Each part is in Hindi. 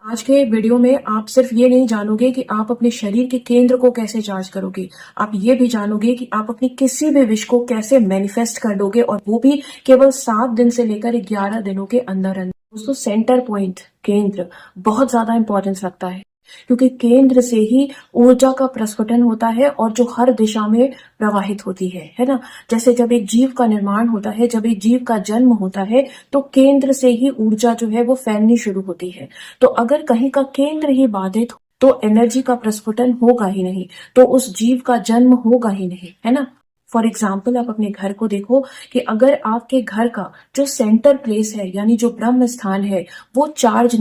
आज के वीडियो में आप सिर्फ ये नहीं जानोगे कि आप अपने शरीर के केंद्र को कैसे चार्ज करोगे, आप ये भी जानोगे कि आप अपनी किसी भी विश को कैसे मैनिफेस्ट कर दोगे, और वो भी केवल 7 दिन से लेकर 11 दिनों के अंदर अंदर। दोस्तों, सेंटर पॉइंट, केंद्र बहुत ज्यादा इंपॉर्टेंस रखता है, क्योंकि केंद्र से ही ऊर्जा का प्रस्फुटन होता है और जो हर दिशा में प्रवाहित होती है ना। जैसे जब एक जीव का निर्माण होता है, जब एक जीव का जन्म होता है, तो केंद्र से ही ऊर्जा जो है वो फैलनी शुरू होती है। तो अगर कहीं का केंद्र ही बाधित हो तो एनर्जी का प्रस्फुटन होगा ही नहीं, तो उस जीव का जन्म होगा ही नहीं, है ना। फॉर एग्जाम्पल, आप अपने घर को देखो कि अगर आपके घर का जो सेंटर प्लेस है, यानी जो ब्रह्म स्थान है, वो चार्ज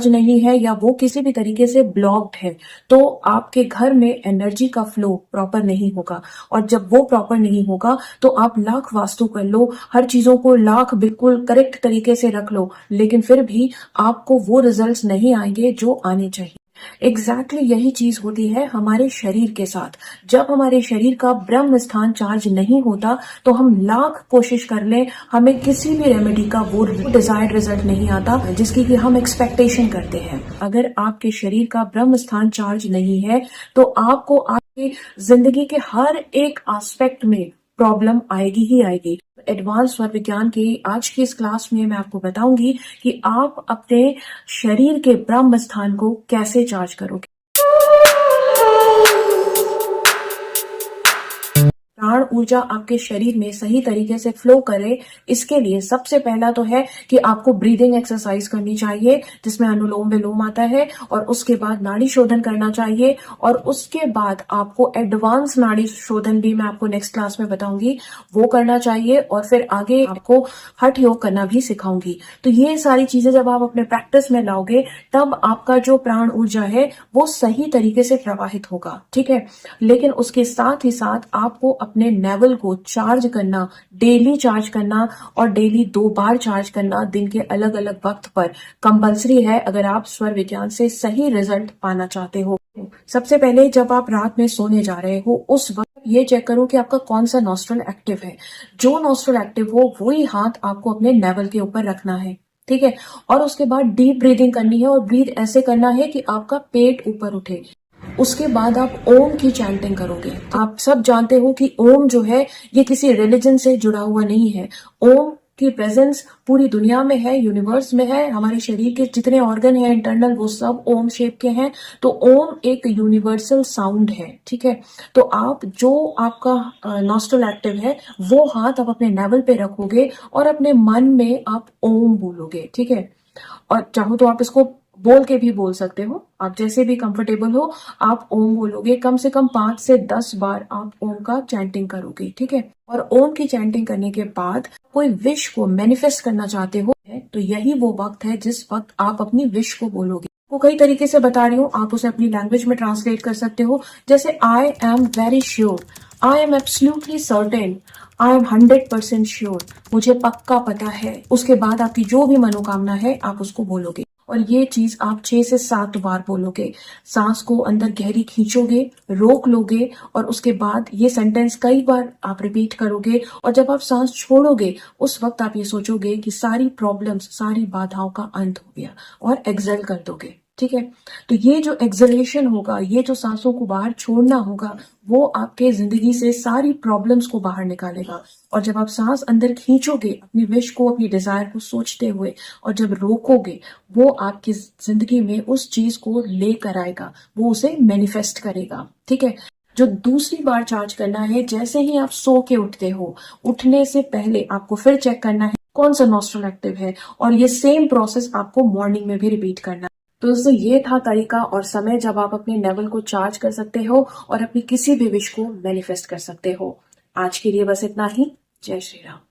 नहीं है या वो किसी भी तरीके से ब्लॉक्ड है, तो आपके घर में एनर्जी का फ्लो प्रॉपर नहीं होगा। और जब वो प्रॉपर नहीं होगा तो आप लाख वास्तु कर लो, हर चीजों को लाख बिल्कुल करेक्ट तरीके से रख लो, लेकिन फिर भी आपको वो रिजल्ट्स नहीं आएंगे जो आने चाहिए। एग्जैक्टली यही चीज होती है हमारे शरीर के साथ। जब हमारे शरीर का ब्रह्म स्थान चार्ज नहीं होता तो हम लाख कोशिश कर लें, हमें किसी भी रेमेडी का वो डिजायर्ड रिजल्ट नहीं आता जिसकी कि हम एक्सपेक्टेशन करते हैं। अगर आपके शरीर का ब्रह्म स्थान चार्ज नहीं है तो आपको आपकी जिंदगी के हर एक एस्पेक्ट में प्रॉब्लम आएगी ही आएगी। एडवांस स्वर विज्ञान की आज की इस क्लास में मैं आपको बताऊंगी कि आप अपने शरीर के ब्रह्म स्थान को कैसे चार्ज करोगे। प्राण ऊर्जा आपके शरीर में सही तरीके से फ्लो करे, इसके लिए सबसे पहला तो है कि आपको ब्रीदिंग एक्सरसाइज करनी चाहिए, जिसमें अनुलोम विलोम आता है, और उसके बाद नाड़ी शोधन करना चाहिए, और उसके बाद आपको एडवांस नाड़ी शोधन भी मैं आपको नेक्स्ट क्लास में बताऊंगी, वो करना चाहिए, और फिर आगे आपको हठ योग करना भी सिखाऊंगी। तो ये सारी चीजें जब आप अपने प्रैक्टिस में लाओगे तब आपका जो प्राण ऊर्जा है वो सही तरीके से प्रवाहित होगा, ठीक है। लेकिन उसके साथ ही साथ आपको अपने नेवल को चार्ज करना, डेली चार्ज करना, और डेली 2 बार चार्ज करना दिन के अलग अलग वक्त पर कंपलसरी है, अगर आप स्वर विज्ञान से सही रिजल्ट पाना चाहते हो। सबसे पहले जब आप रात में सोने जा रहे हो उस वक्त ये चेक करो कि आपका कौन सा नॉस्ट्रल एक्टिव है। जो नॉस्ट्रल एक्टिव हो वही हाथ आपको अपने नेवल के ऊपर रखना है, ठीक है। और उसके बाद डीप ब्रीदिंग करनी है, और ब्रीथ ऐसे करना है कि आपका पेट ऊपर उठे। उसके बाद आप ओम की चैंटिंग करोगे। आप सब जानते हो कि ओम जो है ये किसी रिलीजन से जुड़ा हुआ नहीं है। ओम की प्रेजेंस पूरी दुनिया में है, यूनिवर्स में है, हमारे शरीर के जितने ऑर्गन हैं इंटरनल वो सब ओम शेप के हैं। तो ओम एक यूनिवर्सल साउंड है, ठीक है। तो आप जो आपका नॉस्ट्रल एक्टिव है वो हाथ आप अपने नेवल पे रखोगे और अपने मन में आप ओम बोलोगे, ठीक है। और चाहो तो आप इसको बोल के भी बोल सकते हो, आप जैसे भी कंफर्टेबल हो आप ओम बोलोगे। कम से कम 5 से 10 बार आप ओम का चैंटिंग करोगे, ठीक है। और ओम की चैंटिंग करने के बाद कोई विश को मैनिफेस्ट करना चाहते हो तो यही वो वक्त है जिस वक्त आप अपनी विश को बोलोगे। वो कई तरीके से बता रही हूँ, आप उसे अपनी लैंग्वेज में ट्रांसलेट कर सकते हो। जैसे I am very sure, I am absolutely certain, I am 100% sure, मुझे पक्का पता है। उसके बाद आपकी जो भी मनोकामना है आप उसको बोलोगे, और ये चीज आप 6 से 7 बार बोलोगे। सांस को अंदर गहरी खींचोगे, रोक लोगे, और उसके बाद ये सेंटेंस कई बार आप रिपीट करोगे। और जब आप सांस छोड़ोगे उस वक्त आप ये सोचोगे कि सारी प्रॉब्लम्स, सारी बाधाओं का अंत हो गया, और एक्सेल कर दोगे, ठीक है। तो ये जो एक्सलेशन होगा, ये जो सांसों को बाहर छोड़ना होगा, वो आपके जिंदगी से सारी प्रॉब्लम्स को बाहर निकालेगा। और जब आप सांस अंदर खींचोगे अपनी विश को, अपनी डिजायर को सोचते हुए, और जब रोकोगे, वो आपकी जिंदगी में उस चीज को लेकर आएगा, वो उसे मैनिफेस्ट करेगा, ठीक है। जो दूसरी बार चार्ज करना है, जैसे ही आप सो के उठते हो, उठने से पहले आपको फिर चेक करना है कौन सा नॉस्ट्रल एक्टिव है, और ये सेम प्रोसेस आपको मॉर्निंग में भी रिपीट करना है। तो दोस्तों, ये था तरीका और समय जब आप अपने लेवल को चार्ज कर सकते हो और अपनी किसी भी विश को मैनिफेस्ट कर सकते हो। आज के लिए बस इतना ही। जय श्री राम।